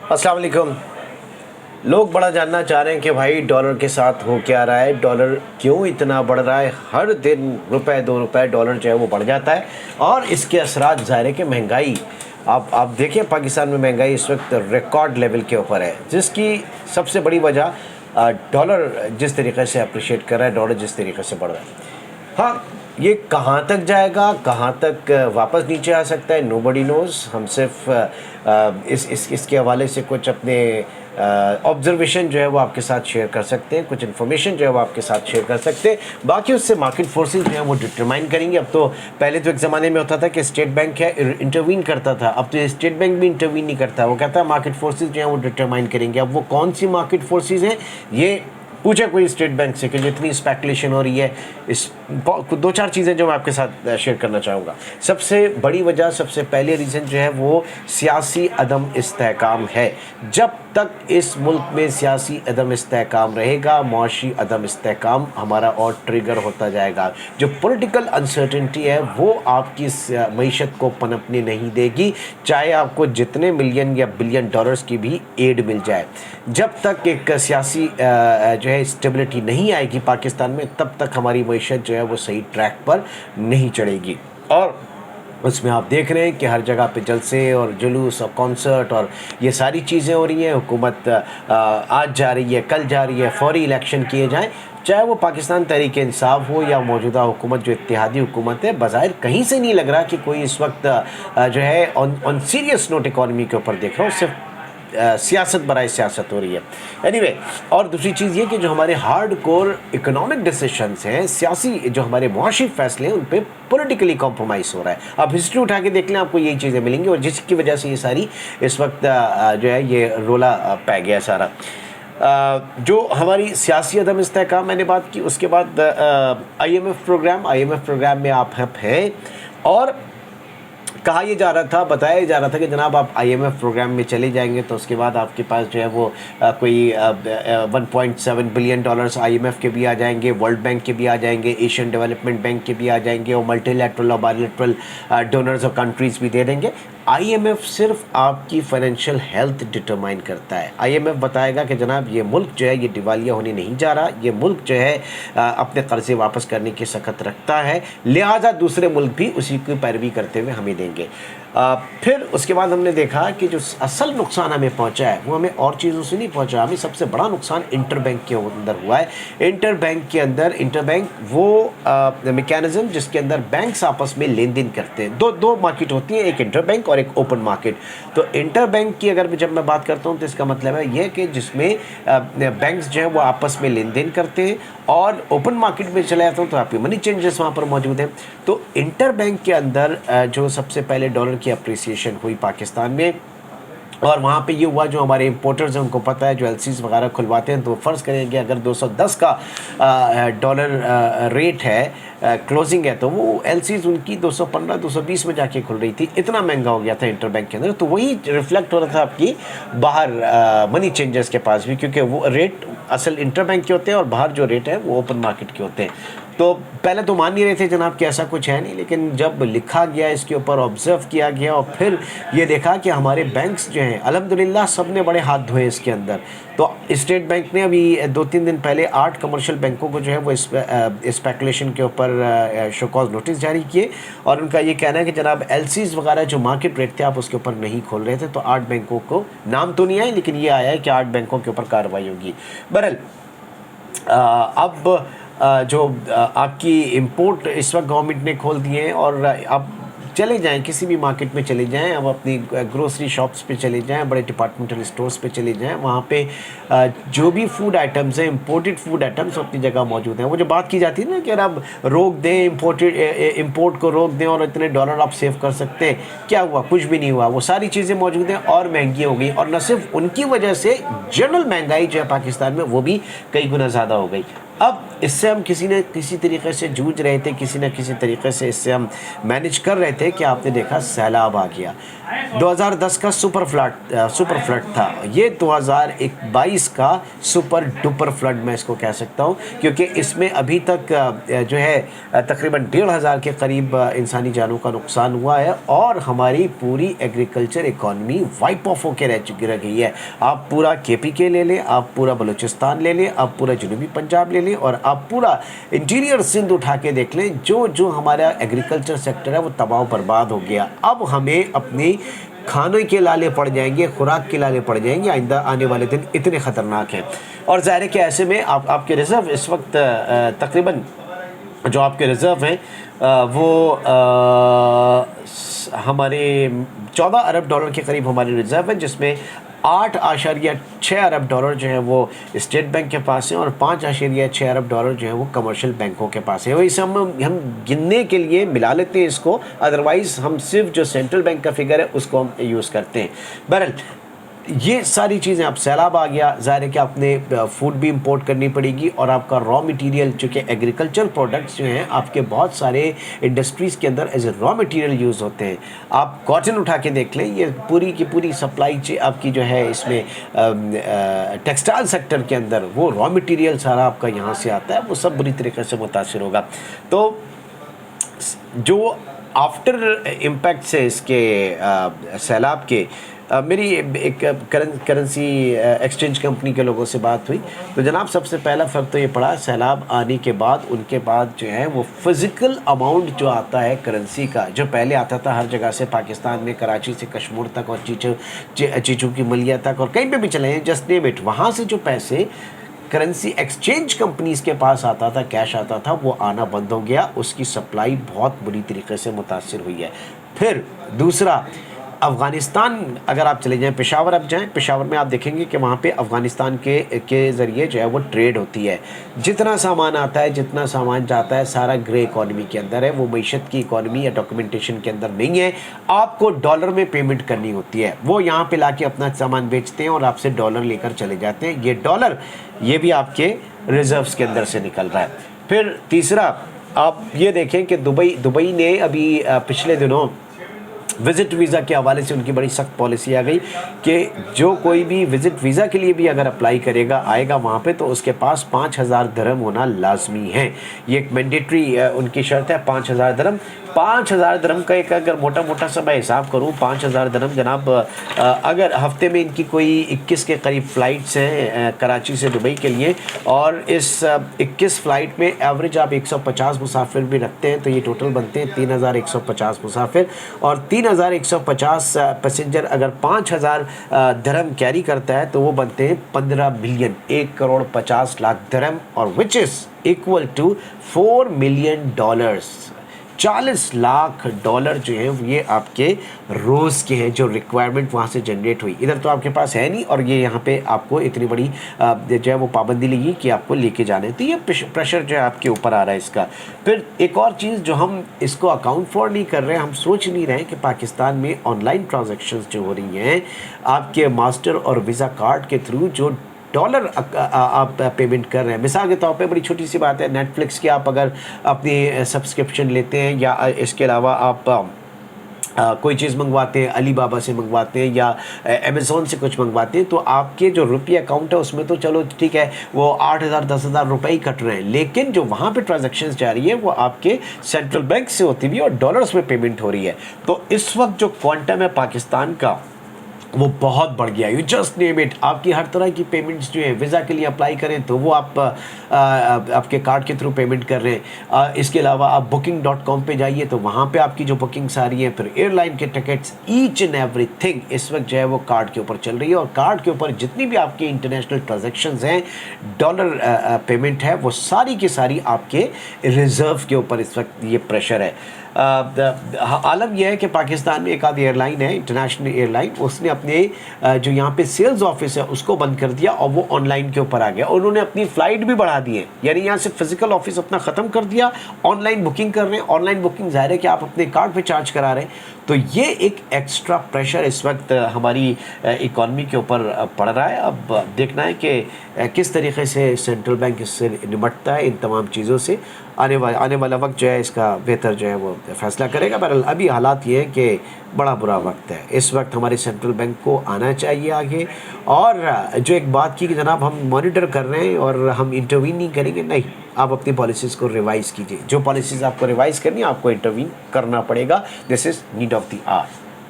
अस्सलाम वालेकुम। लोग बड़ा जानना चाह रहे हैं कि भाई डॉलर के साथ हो क्या रहा है, डॉलर क्यों इतना बढ़ रहा है। हर दिन रुपए 2 रुपए डॉलर जो है वो बढ़ जाता है और इसके असरात ज़ाहिर है कि महंगाई। आप देखिए पाकिस्तान में महंगाई इस वक्त रिकॉर्ड लेवल के ऊपर है, जिसकी सबसे बड़ी वजह डॉलर जिस तरीके से अप्रिशिएट कर रहा है, डॉलर जिस तरीके से बढ़ रहा है। हाँ, ये कहाँ तक जाएगा, कहाँ तक वापस नीचे आ सकता है, नोबडी नोज़। हम सिर्फ इसके हवाले से कुछ अपने ऑब्जर्वेशन जो है वो आपके साथ शेयर कर सकते हैं, कुछ इन्फॉर्मेशन जो है वो आपके साथ शेयर कर सकते हैं। बाकी उससे मार्केट फोर्सेस जो है वो डिटरमाइन करेंगे। अब तो पहले तो एक ज़माने में होता था कि स्टेट बैंक है इंटरवीन करता था, अब तो स्टेट बैंक भी इंटरवीन नहीं करता। वो कहता है मार्केट फोर्सेस जो है वो डिटरमाइन करेंगे। अब वो कौन सी मार्केट फोर्सेस हैं, ये पूछा कोई स्टेट बैंक से कि जितनी स्पेकुलेशन हो रही है। इस दो चार चीज़ें जो मैं आपके साथ शेयर करना चाहूँगा। सबसे बड़ी वजह, सबसे पहले रीज़न जो है वो सियासी अदम इस्तेहकाम है। जब तक इस मुल्क में सियासी अदम इस्तेहकाम रहेगा, मुआशी अदम इस्तेहकाम हमारा और ट्रिगर होता जाएगा। जो पॉलिटिकल अनसर्टेनिटी है वो आपकी मईशत को पनपने नहीं देगी, चाहे आपको जितने मिलियन या बिलियन डॉलर्स की भी एड मिल जाए। जब तक एक सियासी जो है स्टेबिलिटी नहीं आएगी पाकिस्तान में, तब तक हमारी मईशत जो है वो सही ट्रैक पर नहीं चढ़ेगी। और उसमें आप देख रहे हैं कि हर जगह पे जलसे और जुलूस और कॉन्सर्ट और ये सारी चीज़ें हो रही हैं। हुकूमत आज जा रही है, कल जा रही है, फौरी इलेक्शन किए जाएं, चाहे वो पाकिस्तान तहरीक इंसाफ हो या मौजूदा हुकूमत जो इत्तेहादी हुकूमत है। बज़ाहिर कहीं से नहीं लग रहा कि कोई इस वक्त जो है ऑन सीरियस नोट इकॉनमी के ऊपर देख रहा हूँ, सिर्फ सियासत बराए सियासत हो रही है। एनीवे, और दूसरी चीज़ ये कि जो हमारे हार्ड कोर इकोनॉमिक डिसीशंस हैं, सियासी जो हमारे मुआशी फैसले हैं, उन पर पॉलिटिकली कॉम्प्रोमाइज़ हो रहा है। आप हिस्ट्री उठा के देख लें, आपको यही चीज़ें मिलेंगी और जिसकी वजह से ये सारी इस वक्त जो है ये रोला पै गया सारा। जो हमारी सियासी अदम इस्तेहकाम मैंने बात की, उसके बाद IMF प्रोग्राम में आप हैं और कहा ये जा रहा था, बताया जा रहा था कि जनाब आप IMF प्रोग्राम में चले जाएंगे तो उसके बाद आपके पास जो है वो कोई 1.7 बिलियन डॉलर्स IMF के भी आ जाएंगे, वर्ल्ड बैंक के भी आ जाएंगे, एशियन डेवलपमेंट बैंक के भी आ जाएंगे और मल्टीलैटरल और बायलैटरल डोनर्स और कंट्रीज़ भी दे देंगे। IMF सिर्फ आपकी फाइनेंशियल हेल्थ डिटरमाइन करता है। IMF बताएगा कि जनाब ये मुल्क जो है ये दिवालिया होने नहीं जा रहा, ये मुल्क जो है अपने कर्जे वापस करने की सख्त रखता है, लिहाजा दूसरे मुल्क भी उसी की पैरवी करते हुए हमें देंगे। फिर उसके बाद हमने देखा कि जो असल नुकसान हमें पहुंचा है वो हमें और चीज़ों से नहीं पहुंचा, हमें सबसे बड़ा नुकसान इंटरबैंक के अंदर हुआ है। इंटरबैंक वो मैकेनिज्म जिसके अंदर बैंक्स आपस में लेन देन करते हैं। दो मार्केट होती है, एक इंटरबैंक और एक ओपन मार्केट। तो इंटरबैंक की अगर जब मैं बात करता हूँ तो इसका मतलब है ये कि जिसमें बैंक्स जो है वो आपस में लेन देन करते हैं, और ओपन मार्केट में चला जाता हूँ तो आपके मनी चेंजेस वहाँ पर मौजूद हैं। तो इंटरबैंक के अंदर जो सबसे पहले डॉलर की अप्रिसिएशन हुई पाकिस्तान में, और वहाँ पे ये हुआ जो हमारे इंपोर्टर्स हैं उनको पता है, जो LCs वगैरह खुलवाते हैं, तो फ़र्ज़ करेंगे अगर 210 का डॉलर रेट है क्लोजिंग है, तो वो LCs उनकी 215 220 में जाके खुल रही थी। इतना महंगा हो गया था इंटरबैंक के अंदर। तो वही रिफ्लेक्ट हो रहा था आपकी बाहर मनी चेंजर्स के पास भी, क्योंकि वो रेट असल इंटरबैंक के होते हैं और बाहर जो रेट है वो ओपन मार्केट के होते हैं। तो पहले तो मान नहीं रहे थे जनाब कि ऐसा कुछ है नहीं, लेकिन जब लिखा गया, इसके ऊपर ऑब्ज़र्व किया गया और फिर ये देखा कि हमारे बैंक्स जो हैं अल्हम्दुलिल्लाह सब ने बड़े हाथ धोए इसके अंदर। तो स्टेट बैंक ने अभी 2-3 दिन पहले 8 कमर्शियल बैंकों को जो है वो स्पेकुलेशन के ऊपर शो कॉज नोटिस जारी किए, और उनका ये कहना है कि जनाब LCs वगैरह जो मार्केट रेट थे आप उसके ऊपर नहीं खोल रहे थे। तो 8 बैंकों को नाम तो नहीं आए, लेकिन ये आया है कि 8 बैंकों के ऊपर कार्रवाई होगी। बहरहाल अब जो आपकी इंपोर्ट इस वक्त गवर्नमेंट ने खोल दिए हैं, और अब चले जाएं किसी भी मार्केट में चले जाएं, अब अपनी ग्रोसरी शॉप्स पे चले जाएं, बड़े डिपार्टमेंटल स्टोर्स पे चले जाएं, वहाँ पे जो भी फूड आइटम्स हैं, इंपोर्टेड फूड आइटम्स अपनी जगह मौजूद हैं। वो जो बात की जाती है ना कि अगर आप रोक दें इंपोर्ट को रोक दें और इतने डॉलर आप सेव कर सकते हैं, क्या हुआ? कुछ भी नहीं हुआ। वो सारी चीज़ें मौजूद हैं और महंगी हो गई, और न सिर्फ उनकी वजह से जनरल महंगाई जो है पाकिस्तान में वो भी कई गुना ज़्यादा हो गई। अब इससे हम किसी न किसी तरीके से जूझ रहे थे, किसी न किसी तरीके से इससे हम मैनेज कर रहे थे कि आपने देखा सैलाब आ गया। 2010 का सुपर फ्लड था, ये 2022 का सुपर डुपर फ्लड मैं इसको कह सकता हूँ, क्योंकि इसमें अभी तक जो है तकरीबन 1,500 के करीब इंसानी जानों का नुकसान हुआ है और हमारी पूरी एग्रीकल्चर इकॉनमी वाइप ऑफ होकर रह गई है। आप पूरा KPK ले लें, आप पूरा बलूचिस्तान ले लें, आप पूरा जनूबी पंजाब ले लें और आप पूरा इंटीरियर सिंध उठा के देख लें, जो हमारा एग्रीकल्चर सेक्टर है वो तबाह बर्बाद हो गया। अब हमें अपनी खाने के लाले पड़ जाएंगे, खुराक के लाले पड़ जाएंगे, आइंदा आने वाले दिन इतने ख़तरनाक हैं। और ज़ाहिर है कि ऐसे में आपके रिज़र्व इस वक्त तकरीबन जो आपके रिज़र्व हैं वो हमारे 14 अरब डॉलर के करीब हमारे रिज़र्व हैं, जिसमें 8.6 अरब डॉलर जो है वो स्टेट बैंक के पास है और 5.6 अरब डॉलर जो है वो कमर्शियल बैंकों के पास है। वही से हम गिनने के लिए मिला लेते हैं इसको, अदरवाइज़ हम सिर्फ जो सेंट्रल बैंक का फिगर है उसको हम यूज़ करते हैं। बहरहाल ये सारी चीज़ें, अब सैलाब आ गया, ज़ाहिर है कि आपने फूड भी इंपोर्ट करनी पड़ेगी और आपका रॉ मटेरियल, चूँकि एग्रीकल्चर प्रोडक्ट्स जो हैं आपके बहुत सारे इंडस्ट्रीज़ के अंदर as a raw material use होते हैं। आप कॉटन उठा के देख लें, ये पूरी की पूरी सप्लाई चेन आपकी जो है इसमें टेक्सटाइल सेक्टर के अंदर वो रॉ मटेरियल सारा आपका यहाँ से आता है, वो सब बुरी तरीके से मुतासिर होगा। तो जो आफ्टर इम्पैक्ट से इसके सैलाब के मेरी एक करेंसी एक्सचेंज कंपनी के लोगों से बात हुई, तो जनाब सबसे पहला फ़र्क तो ये पड़ा, सैलाब आने के बाद उनके बाद जो है वो फ़िज़िकल अमाउंट जो आता है करेंसी का, जो पहले आता था हर जगह से, पाकिस्तान में कराची से कश्मीर तक और चीचू की मलिया तक और कहीं पे भी चले हैं, जस्ट नेम इट, वहाँ से जो पैसे करेंसी एक्सचेंज कंपनीज़ के पास आता था, कैश आता था, वो आना बंद हो गया। उसकी सप्लाई बहुत बुरी तरीके से मुतासिर हुई है। फिर दूसरा, अफ़गानिस्तान अगर आप चले जाएं, पेशावर आप जाएं, पेशावर में आप देखेंगे कि वहाँ पे अफ़गानिस्तान के ज़रिए जो है वो ट्रेड होती है। जितना सामान आता है, जितना सामान जाता है, सारा ग्रे इकॉनमी के अंदर है, वो मईशत की इकॉनमी या डॉक्यूमेंटेशन के अंदर नहीं है। आपको डॉलर में पेमेंट करनी होती है, वो यहाँ पे लाके अपना सामान बेचते हैं और आपसे डॉलर लेकर चले जाते हैं। ये डॉलर ये भी आपके रिजर्व्स के अंदर से निकल रहा है। फिर तीसरा, आप ये देखें कि दुबई ने अभी पिछले दिनों विज़िट वीज़ा के हवाले से उनकी बड़ी सख्त पॉलिसी आ गई कि जो कोई भी विज़िट वीज़ा के लिए भी अगर अप्लाई करेगा, आएगा वहाँ पे, तो उसके पास 5,000 दिरहम होना लाजमी है। ये एक मैंडेटरी उनकी शर्त है, 5,000 दिरहम। 5,000 दिरहम का एक अगर मोटा मोटा सा मैं हिसाब करूँ, 5,000 दिरहम जनाब, अगर हफ्ते में इनकी कोई 21 के करीब फ़्लाइट्स हैं कराची से दुबई के लिए, और इस 21 फ़्लाइट में एवरेज आप 150 मुसाफिर भी रखते हैं, तो ये टोटल बनते हैं 3,150 मुसाफिर, और 3,150 पैसेंजर अगर 5,000 दिरहम कैरी करता है तो वो बनते हैं 15 बिलियन, 1,50,00,000 दिरहम, और which is equal to $4 million. 40 lakh dollar जो है ये आपके रोज़ के हैं, जो रिक्वायरमेंट वहाँ से जनरेट हुई। इधर तो आपके पास है नहीं, और ये यहाँ पे आपको इतनी बड़ी जो है वो पाबंदी लगी कि आपको लेके जाने, तो ये प्रेशर जो है आपके ऊपर आ रहा है इसका। फिर एक और चीज़ जो हम इसको अकाउंट फॉर नहीं कर रहे हैं, हम सोच नहीं रहे कि पाकिस्तान में ऑनलाइन ट्रांजेक्शन्स जो हो रही हैं आपके मास्टर और वीज़ा कार्ड के थ्रू, जो डॉलर आप पेमेंट कर रहे हैं, मिसाल के तौर पे बड़ी छोटी सी बात है, नेटफ्लिक्स की आप अगर अपनी सब्सक्रिप्शन लेते हैं, या इसके अलावा आप कोई चीज़ मंगवाते हैं, अली बाबा से मंगवाते हैं या अमेज़ॉन से कुछ मंगवाते हैं, तो आपके जो रुपये अकाउंट है उसमें तो चलो ठीक है, वो 8,000 10,000 रुपये ही कट रहे हैं, लेकिन जो वहाँ पे ट्रांजैक्शंस जा रही है वो आपके सेंट्रल बैंक से होती हुई और डॉलर्स में पेमेंट हो रही है। तो इस वक्त जो क्वांटम है पाकिस्तान का वो बहुत बढ़ गया। यू जस्ट नेम इट, आपकी हर तरह की पेमेंट्स जो है, वीज़ा के लिए अप्लाई करें तो वो आप आपके कार्ड के थ्रू पेमेंट कर रहे हैं। इसके अलावा आप booking.com पे जाइए तो वहाँ पे आपकी जो बुकिंग्स आ रही हैं, फिर एयरलाइन के टिकट्स, ईच एंड एवरीथिंग इस वक्त जो है वो कार्ड के ऊपर चल रही है, और कार्ड के ऊपर जितनी भी आपकी इंटरनेशनल ट्रांजेक्शन्स हैं, डॉलर पेमेंट है, वो सारी की सारी आपके रिज़र्व के ऊपर इस वक्त ये प्रेशर है। आलम यह है कि पाकिस्तान में एक आधी एयरलाइन है, इंटरनेशनल एयरलाइन, उसने अपने जो यहाँ पे सेल्स ऑफिस है उसको बंद कर दिया और वो ऑनलाइन के ऊपर आ गया, और उन्होंने अपनी फ़्लाइट भी बढ़ा दी है, यानी यहाँ से फिजिकल ऑफिस अपना ख़त्म कर दिया, ऑनलाइन बुकिंग कर रहे हैं। ऑनलाइन बुकिंग ज़ाहिर है कि आप अपने कार्ड पे चार्ज करा रहे हैं, तो ये एक एक्स्ट्रा प्रेशर इस वक्त हमारी इकॉनमी के ऊपर पड़ रहा है। अब देखना है कि किस तरीके से सेंट्रल बैंक इससे निपटता है, इन तमाम चीज़ों से आने वाला वक्त जो है इसका बेहतर जो है वो फैसला करेगा। बहरहाल अभी हालात ये है कि बड़ा बुरा वक्त है। इस वक्त हमारे सेंट्रल बैंक को आना चाहिए आगे। और जो एक बात की कि जनाब हम मॉनिटर कर रहे हैं और हम इंटरवीन नहीं करेंगे, नहीं, आप अपनी पॉलिसीज़ को रिवाइज़ कीजिए। जो पॉलिसीज़ आपको रिवाइज़ करनी है आपको इंटरवीन करना पड़ेगा। This is need of the our.